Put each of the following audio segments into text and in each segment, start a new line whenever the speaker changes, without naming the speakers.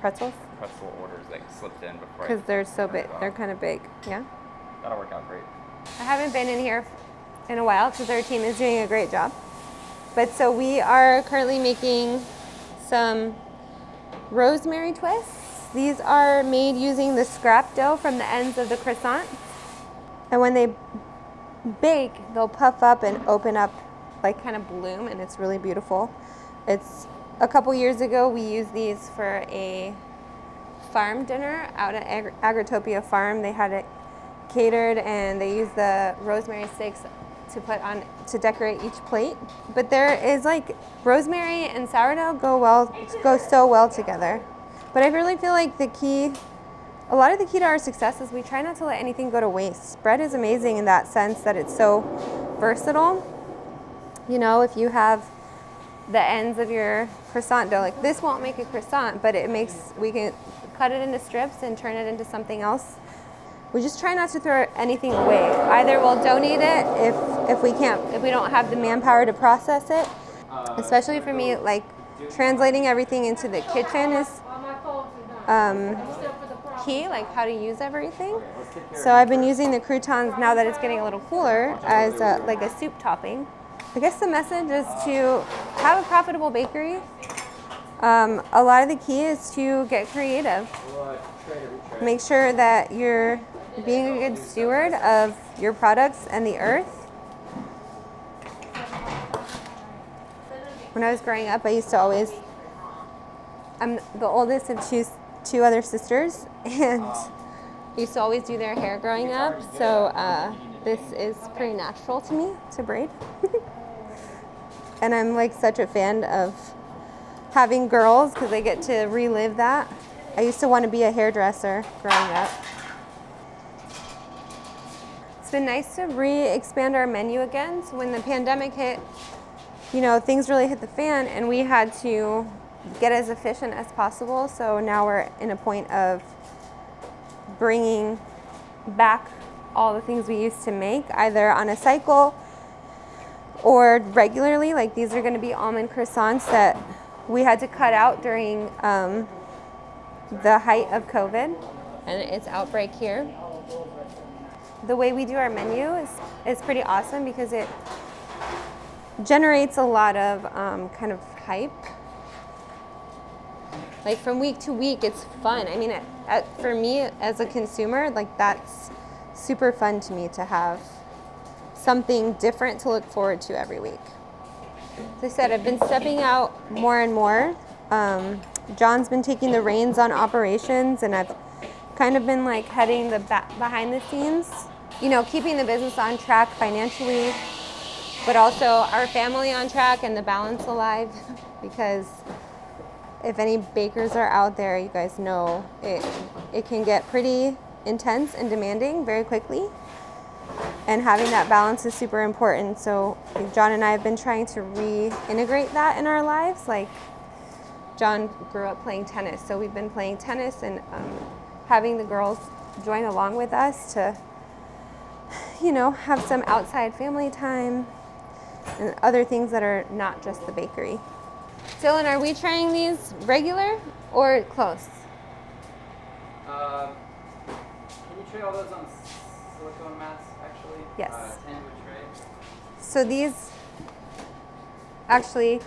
pretzels?
Pretzel orders that slipped in before.
Because they're so big. They're kind of big. Yeah.
That'll work out great.
I haven't been in here in a while because our team is doing a great job. But so we are currently making some rosemary twists. These are made using the scrap dough from the ends of the croissant. And when they bake, they'll puff up and open up, like kind of bloom, and it's really beautiful. It's a couple years ago we used these for a farm dinner out at Agritopia Farm. They had it catered and they used the rosemary sticks to put on to decorate each plate. But there is like rosemary and sourdough go so well together. But I really feel like a lot of the key to our success is we try not to let anything go to waste. Bread is amazing in that sense that it's so versatile. You know, if you have the ends of your croissant dough, like this won't make a croissant, but we can cut it into strips and turn it into something else. We just try not to throw anything away. Either we'll donate it if we don't have the manpower to process it. Especially for me, like translating everything into the kitchen is key, like how to use everything. So I've been using the croutons now that it's getting a little cooler as like a soup topping. I guess the message is to have a profitable bakery. A lot of the key is to get creative. Make sure that you're being a good steward of your products and the earth. When I was growing up, I'm the oldest of two other sisters, and I used to always do their hair growing up, so this is pretty natural to me to braid. And I'm like such a fan of having girls because I get to relive that. I used to want to be a hairdresser growing up. It's been nice to re-expand our menu again. So when the pandemic hit, you know, things really hit the fan and we had to get as efficient as possible. So now we're in a point of bringing back all the things we used to make, either on a cycle or regularly. Like these are going to be almond croissants that we had to cut out during the height of COVID and its outbreak here. The way we do our menu is pretty awesome because it generates a lot of kind of hype. Like from week to week, it's fun. I mean, for me as a consumer, like that's super fun to me to have something different to look forward to every week. As I said, I've been stepping out more and more. John's been taking the reins on operations, and I've kind of been like heading the behind the scenes, you know, keeping the business on track financially, but also our family on track and the balance alive. Because if any bakers are out there, you guys know it can get pretty intense and demanding very quickly. And having that balance is super important. So John and I have been trying to reintegrate that in our lives. Like John grew up playing tennis, so we've been playing tennis and having the girls join along with us to, you know, have some outside family time and other things that are not just the bakery. Dylan, are we trying these regular or close?
Can you tray all those on silicone mats, actually?
Yes.
10 to a tray.
So these actually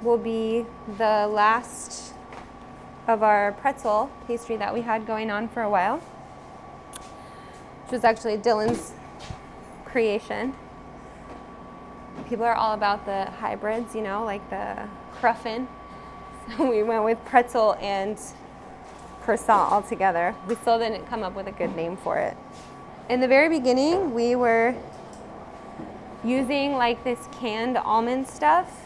will be the last of our pretzel pastry that we had going on for a while, which was actually Dylan's creation. People are all about the hybrids, you know, like the Crouton. So we went with pretzel and croissant all together. We still didn't come up with a good name for it. In the very beginning, we were using like this canned almond stuff,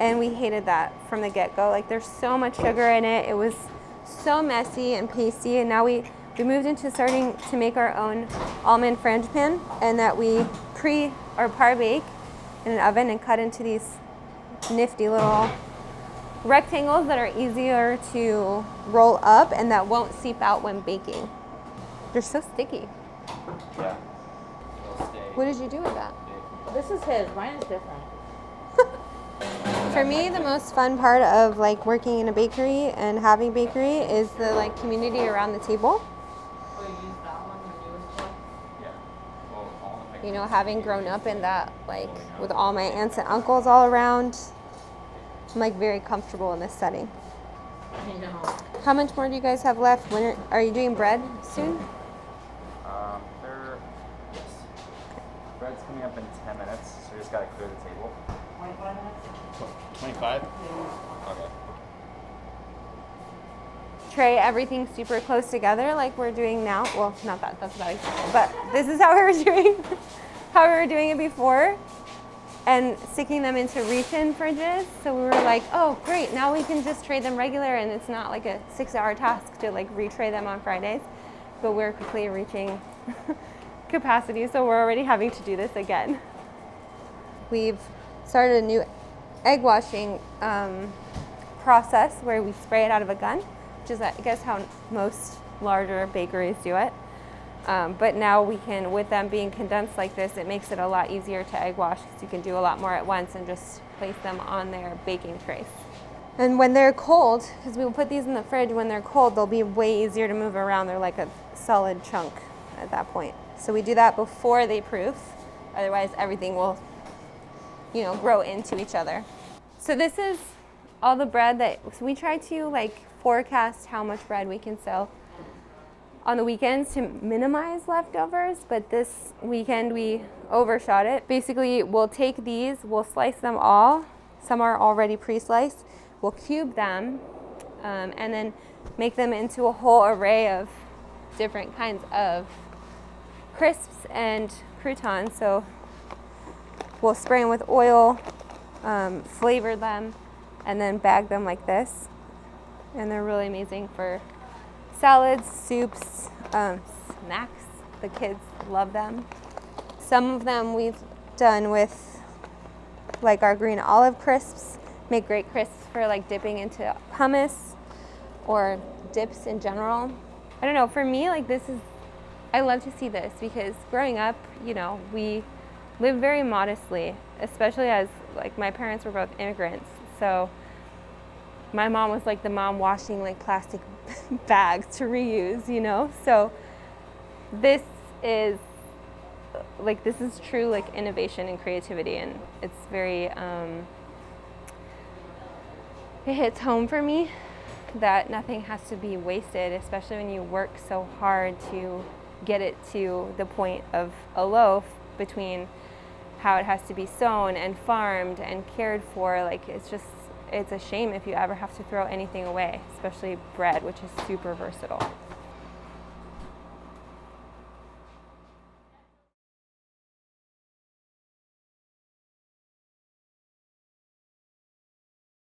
and we hated that from the get-go. Like there's so much sugar in it. It was so messy and pasty, and now we moved into starting to make our own almond frangipan, and that we par bake in an oven and cut into these nifty little rectangles that are easier to roll up and that won't seep out when baking. They're so sticky.
Yeah.
What did you do with that?
This is his. Mine is different.
For me, the most fun part of like working in a bakery and having bakery is the like community around the table.
Oh, you used that one when you was born?
Yeah. Well, all the
You know, having grown up in that, like with all my aunts and uncles all around, I'm like very comfortable in this setting.
I know.
How much more do you guys have left? When are you doing bread soon?
Yes. Bread's coming up in 10 minutes, so we just gotta clear the table.
25 minutes?
25?
Yeah.
Okay.
Tray everything super close together like we're doing now. Well, not that, that's about example, but this is how we were doing, how we were doing it before. And sticking them into reach-in fridges. So we were like, oh great, now we can just tray them regular and it's not like a 6-hour task to like retray them on Fridays. But we're quickly reaching capacity, so we're already having to do this again. We've started a new egg washing process where we spray it out of a gun, which is I guess how most larger bakeries do it. But now we can, with them being condensed like this, it makes it a lot easier to egg wash because you can do a lot more at once and just place them on their baking trays. And when they're cold, because we will put these in the fridge, when they're cold, they'll be way easier to move around. They're like a solid chunk at that point. So we do that before they proof. Otherwise, everything will, you know, grow into each other. So this is all the bread that, so we try to like forecast how much bread we can sell on the weekends to minimize leftovers, but this weekend we overshot it. Basically, we'll take these, we'll slice them all. Some are already pre-sliced. We'll cube them and then make them into a whole array of different kinds of crisps and croutons. So we'll spray them with oil, flavor them, and then bag them like this. And they're really amazing for salads, soups, snacks. The kids love them. Some of them we've done with like our green olive crisps, make great crisps for like dipping into hummus or dips in general. I don't know, for me, like this is, I love to see this because growing up, you know, we lived very modestly, especially as like my parents were both immigrants. So my mom was like the mom washing like plastic bags to reuse, you know? So this is true like innovation and creativity, and it's very, it hits home for me that nothing has to be wasted, especially when you work so hard to get it to the point of a loaf, between how it has to be sown and farmed and cared for. Like it's a shame if you ever have to throw anything away, especially bread, which is super versatile.